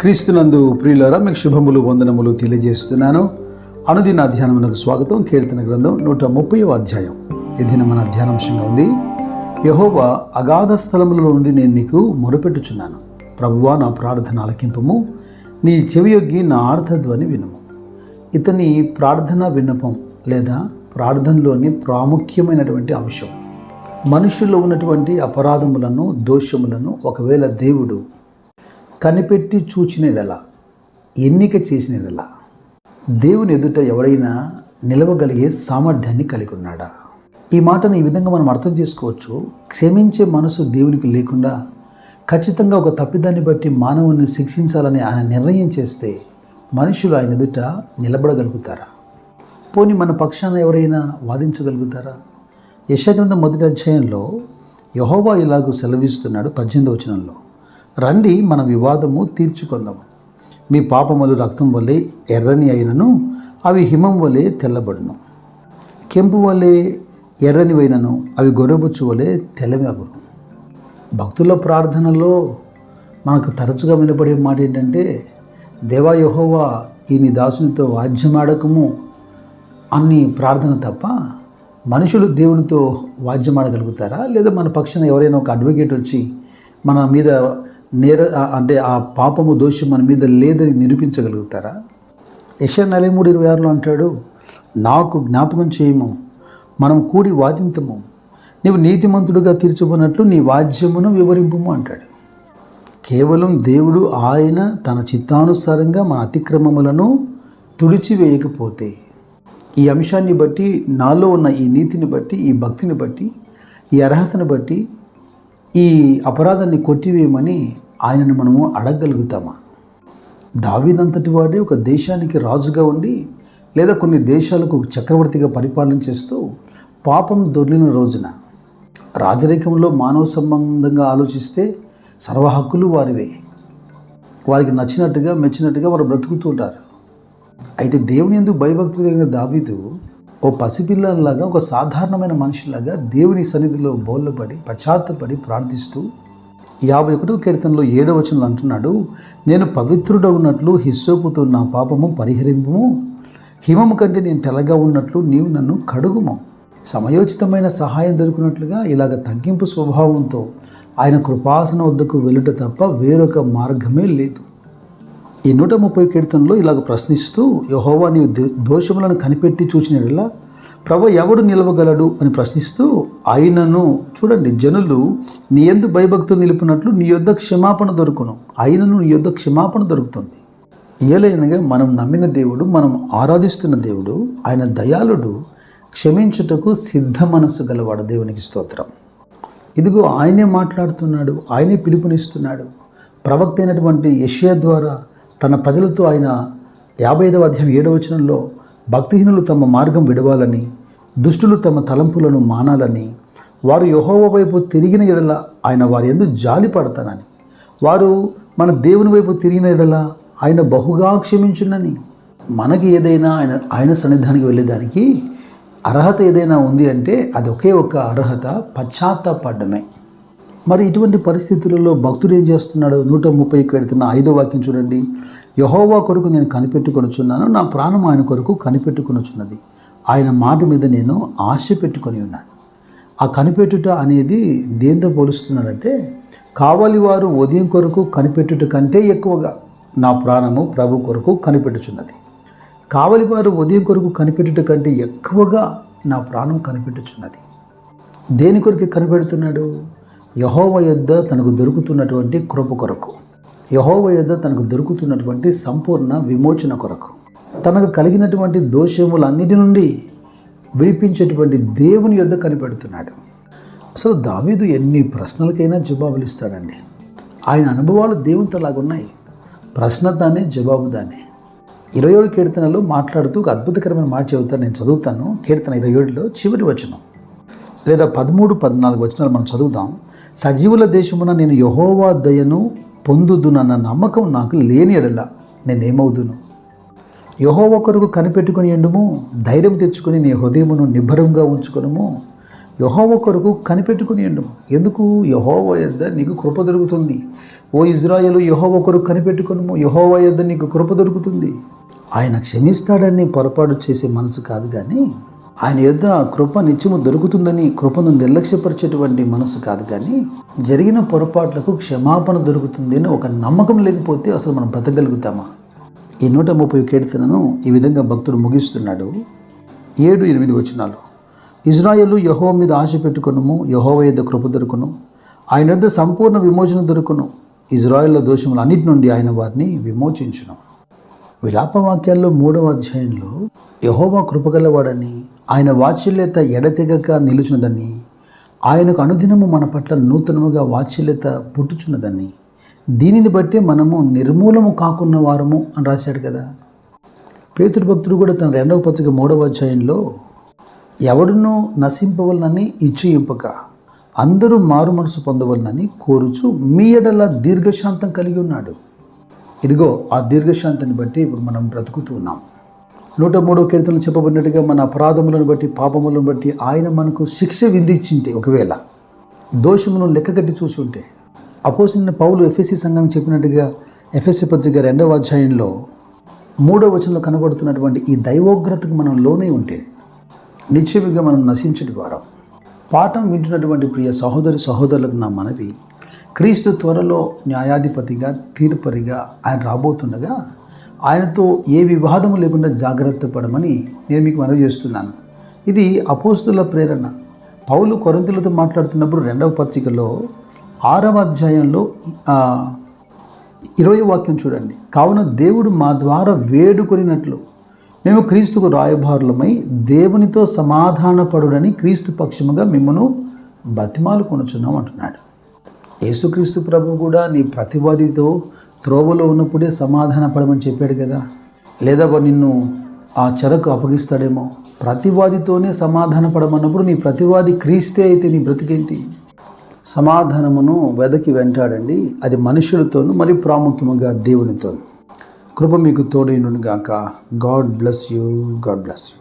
క్రీస్తునందు ప్రియులారా, మీకు శుభములు వందనములు తెలియజేస్తున్నాను. అనుదిన ధ్యానమునకు స్వాగతం. కీర్తన గ్రంథం 130వ అధ్యాయం. ఈ దిన మన ధ్యానాంశంగా ఉంది, యెహోవా అగాధ స్థలములలో నుండి నేను నీకు మొరపెట్టుచున్నాను. ప్రభువా, నా ప్రార్థన ఆలకింపుము, నీ చెవియొగ్గి నా ఆర్తధ్వని వినుము. ఇతని ప్రార్థన విన్నపం లేదా ప్రార్థనలోని ప్రాముఖ్యమైనటువంటి అంశం, మనుషుల్లో ఉన్నటువంటి అపరాధములను, దోషములను ఒకవేళ దేవుడు కనిపెట్టి చూచినడలా, ఎన్నిక చేసినడలా, దేవుని ఎదుట ఎవరైనా నిలవగలిగే సామర్థ్యాన్ని కలిగి ఉన్నాడా? ఈ మాటను ఈ విధంగా మనం అర్థం చేసుకోవచ్చు. క్షమించే మనసు దేవునికి లేకుండా ఖచ్చితంగా ఒక తప్పిదాన్ని బట్టి మానవుని శిక్షించాలని ఆయన నిర్ణయం చేస్తే మనుషులు ఆయన ఎదుట నిలబడగలుగుతారా? పోనీ మన పక్షాన ఎవరైనా వాదించగలుగుతారా? యెషయా గ్రంథం 1వ అధ్యాయంలో యెహోవా ఇలాగూ సెలవిస్తున్నాడు. 18వ వచనంలో, రండి, మన వివాదము తీర్చుకుందాము. మీ పాపములు రక్తం వలె ఎర్రని అయినను అవి హిమం వలె తెల్లబడును, కెంపు వలె ఎర్రనివైనను అవి గొర్రెబొచ్చు వలె తెల్లమగును. భక్తుల ప్రార్థనలో మనకు తరచుగా వినపడే మాట ఏంటంటే, దేవా యెహోవా, ఈ నీ దాసునితో వాద్యమాడకము అన్ని ప్రార్థన తప్ప మనుషులు దేవునితో వాద్యమాడగలుగుతారా? లేదా మన పక్షాన ఎవరైనా ఒక అడ్వకేట్ వచ్చి మన మీద ఆ పాపము, దోషం మన మీద లేదని నిరూపించగలుగుతారా? యెషయా 43:26 అంటాడు, నాకు జ్ఞాపకం చేయము, మనం కూడి వాదింతము, నీవు నీతిమంతుడుగా తీర్చుకున్నట్లు నీ వాద్యమును వివరింపుము అంటాడు. కేవలం దేవుడు ఆయన తన చిత్తానుసారంగా మన అతిక్రమములను తుడిచివేయకపోతే, ఈ అంశాన్ని బట్టి, నాలో ఉన్న ఈ నీతిని బట్టి, ఈ భక్తిని బట్టి, ఈ అర్హతను బట్టి ఈ అపరాధాన్ని కొట్టివేయమని ఆయనను మనము అడగగలుగుతామా? దావీదంతటి వాడే ఒక దేశానికి రాజుగా ఉండి, లేదా కొన్ని దేశాలకు చక్రవర్తిగా పరిపాలన చేస్తూ పాపం దొర్లిన రోజున, రాజరికంలో మానవ సంబంధంగా ఆలోచిస్తే సర్వ హక్కులు వారివే, వారికి నచ్చినట్టుగా మెచ్చినట్టుగా వారు బ్రతుకుతూ ఉంటారు. అయితే దేవుని యందు భయభక్తి కలిగిన దావీదు ఓ పసిపిల్లలాగా, ఒక సాధారణమైన మనిషిలాగా దేవుని సన్నిధిలో బోళ్ళపడి పశ్చాత్తపడి ప్రార్థిస్తూ 51వ కీర్తనలో 7వ వచనంలో అంటున్నాడు, నేను పవిత్రుడవున్నట్లు హిస్సోపుతో నా పాపము పరిహరింపుము, హిమము కంటే నేను తెల్లగా ఉన్నట్లు నీవు నన్ను కడుగుము. సమయోచితమైన సహాయం దొరికినట్లుగా ఇలాగ తగ్గింపు స్వభావంతో ఆయన కృపాసన వద్దకు వెళ్ళుట తప్ప వేరొక మార్గమే లేదు. ఈ 130 కీర్తనలో ఇలాగ ప్రశ్నిస్తూ, యెహోవా, నీవు దోషములను కనిపెట్టి చూచినట్లా ప్రభు ఎవడు నిలవగలడు అని ప్రశ్నిస్తూ, ఆయనను చూడండి, జనులు నీ యందు భయభక్తులు నిలుపునట్లు నీ యొద్ద క్షమాపణ దొరుకును, ఆయనను నీ యొద్ద క్షమాపణ దొరుకుతుంది. ఏలైనగా మనం నమ్మిన దేవుడు, మనం ఆరాధిస్తున్న దేవుడు, ఆయన దయాళుడు, క్షమించుటకు సిద్ధ మనస్సు గలవాడు. దేవునికి స్తోత్రం. ఇదిగో ఆయనే మాట్లాడుతున్నాడు, ఆయనే పిలుపునిస్తున్నాడు. ప్రవక్త అయినటువంటి యెషయా ద్వారా తన ప్రజలతో ఆయన 55వ అధ్యాయం 7వ వచనంలో, భక్తిహీనులు తమ మార్గం విడవాలని, దుష్టులు తమ తలంపులను మానాలని, వారు యెహోవా వైపు తిరిగిన ఎడల ఆయన వారి యందు జాలి పడతానని, వారు మన దేవుని వైపు తిరిగిన ఎడల ఆయన బహుగా క్షమించునని. మనకి ఏదైనా ఆయన సన్నిధానికి వెళ్ళేదానికి అర్హత ఏదైనా ఉంది అంటే అది ఒకే ఒక అర్హత, పశ్చాత్తాపడమే. మరి ఇటువంటి పరిస్థితులలో భక్తుడు ఏం చేస్తున్నాడు? 130 కీర్తన 5వ వాక్యం చూడండి, యెహోవా కొరకు నేను కనిపెట్టుకొనుచున్నాను, నా ప్రాణం ఆయన కొరకు కనిపెట్టుకొనుచున్నది, ఆయన మాట మీద నేను ఆశ పెట్టుకొని ఉన్నాను. ఆ కనిపెట్టుట అనేది దేంతో పోలుస్తున్నాడంటే, కావలి వారు ఉదయం కొరకు కనిపెట్టుట కంటే ఎక్కువగా నా ప్రాణము ప్రభు కొరకు కనిపెట్టుచున్నది. కావలి వారు ఉదయం కొరకు కనిపెట్టుట కంటే ఎక్కువగా నా ప్రాణం కనిపెట్టుచున్నది. దేని కొరకు కనిపెడుతున్నాడు? యెహోవా యొద్ద తనకు దొరుకుతున్నటువంటి కృప కొరకు, యెహోవా యొద్ద తనకు దొరుకుతున్నటువంటి సంపూర్ణ విమోచన కొరకు, తనకు కలిగినటువంటి దోషములన్నిటి నుండి విడిపించేటువంటి దేవుని యొద్ద కనిపెడుతున్నాడు. అసలు దావీదు ఎన్ని ప్రశ్నలకైనా జవాబులు ఇస్తాడండి. ఆయన అనుభవాలు దేవునితో లాగున్నాయి. ప్రశ్న దానే, జవాబు దానే. 27 కీర్తనలో మాట్లాడుతూ ఒక అద్భుతకరమైన మాట చెబుతాను, నేను చదువుతాను. కీర్తన 27లో చివరి వచనం లేదా 13, 14 వచనాలు మనం చదువుతాం. సజీవుల దేశమున నేను యెహోవా దయను పొందుదునన్న నమ్మకం నాకు లేని ఎడల నేనేమవుదును? యెహోవా కొరకు కనిపెట్టుకుని ఎండుము, ధైర్యం తెచ్చుకొని నీ హృదయమును నిబ్బరంగా ఉంచుకొనుము. యెహోవా కొరకు కనిపెట్టుకుని ఉండుము. ఎందుకు? యెహోవా యొద్ద నీకు కృప దొరుకుతుంది. ఓ ఇజ్రాయేలు, యెహోవా కొరకు కనిపెట్టుకునుము, యెహోవా యొద్ద నీకు కృప దొరుకుతుంది. ఆయన క్షమిస్తాడని పొరపాటు చేసే మనసు కాదు, కానీ ఆయన యొద్ద కృప నిత్యము దొరుకుతుందని కృపను నిర్లక్ష్యపరిచేటువంటి మనసు కాదు, కానీ జరిగిన పొరపాట్లకు క్షమాపణ దొరుకుతుంది అని ఒక నమ్మకం లేకపోతే అసలు మనం బ్రతకగలుగుతామా? ఈ 130 కీర్తనను ఈ విధంగా భక్తుడు ముగిస్తున్నాడు. 7-8 వచనాలు. ఇజ్రాయేలు, యెహోవా మీద ఆశ పెట్టుకొనుము, యెహోవా యొద్ద కృప దొరుకును, ఆయన యొద్ద సంపూర్ణ విమోచన దొరుకును. ఇజ్రాయేళ్ల దోషములు అన్నిటి నుండి ఆయన వారిని విమోచించును. విలాపవాక్యాల్లో 3వ అధ్యాయంలో యెహోవా కృపగలవాడని, ఆయన వాత్సల్యత ఎడతెగక నిలుచున్నదని, ఆయనకు అనుదినము మన పట్ల నూతనముగా వాత్సల్యత పుట్టుచున్నదని, దీనిని బట్టి మనము నిర్మూలము కాకున్న వారము అని రాశాడు కదా. పేతురు భక్తుడు కూడా తన 2వ పత్రిక 3వ అధ్యాయంలో ఎవడునూ నశింపవలనని ఇచ్ఛయింపక అందరూ మారు మనసు పొందవలనని కోరుచు మీ ఎడల దీర్ఘశాంతం కలిగి ఉన్నాడు. ఇదిగో ఆ దీర్ఘశాంతాన్ని బట్టి ఇప్పుడు మనం బ్రతుకుతూ ఉన్నాం. 103వ కీర్తనలో చెప్పబడినట్టుగా మన అపరాధములను బట్టి, పాపములను బట్టి ఆయన మనకు శిక్ష విధించింటే, ఒకవేళ దోషమును లెక్కగట్టి చూసుంటే, అపోస్తలుడైన పౌలు ఎఫెసీ సంఘానికి చెప్పినట్టుగా ఎఫెసీ పత్రిక 2వ అధ్యాయంలో 3వ వచనంలో కనబడుతున్నటువంటి ఈ దైవోగ్రతకు మనం లోనై ఉంటే నిశ్చయముగా మనం నశించటి వారం. పాఠం వింటున్నటువంటి ప్రియ సహోదరి సహోదరులకు నా మనవి, క్రీస్తు త్వరలో న్యాయాధిపతిగా, తీర్పరిగా ఆయన రాబోతుండగా ఆయనతో ఏ వివాదము లేకుండా జాగ్రత్త పడమని నేను మీకు మనవి చేస్తున్నాను. ఇది అపోస్తలుల ప్రేరణ. పౌలు కొరింథీయులతో మాట్లాడుతున్నప్పుడు 2వ పత్రికలో 6వ అధ్యాయంలో 20వ వాక్యం చూడండి. కావున దేవుడు మా ద్వారా వేడుకొనినట్లు మేము క్రీస్తుకు రాయబారులమై దేవునితో సమాధానపడుడని క్రీస్తు పక్షముగా మిమ్మను బతిమాలు కొనుచున్నాం అంటున్నాడు. యేసుక్రీస్తు ప్రభు కూడా నీ ప్రతివాదితో త్రోవలో ఉన్నప్పుడే సమాధానపడమని చెప్పాడు కదా. లేదా నిన్ను ఆ చెరకు అప్పగిస్తాడేమో. ప్రతివాదితోనే సమాధానపడమన్నప్పుడు నీ ప్రతివాది క్రీస్తే అయితే నీ బ్రతికేంటి? సమాధానమును వెదకి వెంటాడండి. అది మనుషులతోనూ, మరి ప్రాముఖ్యముగా దేవునితోనూ. కృప మీకు తోడైనగాక. God bless you. God bless you.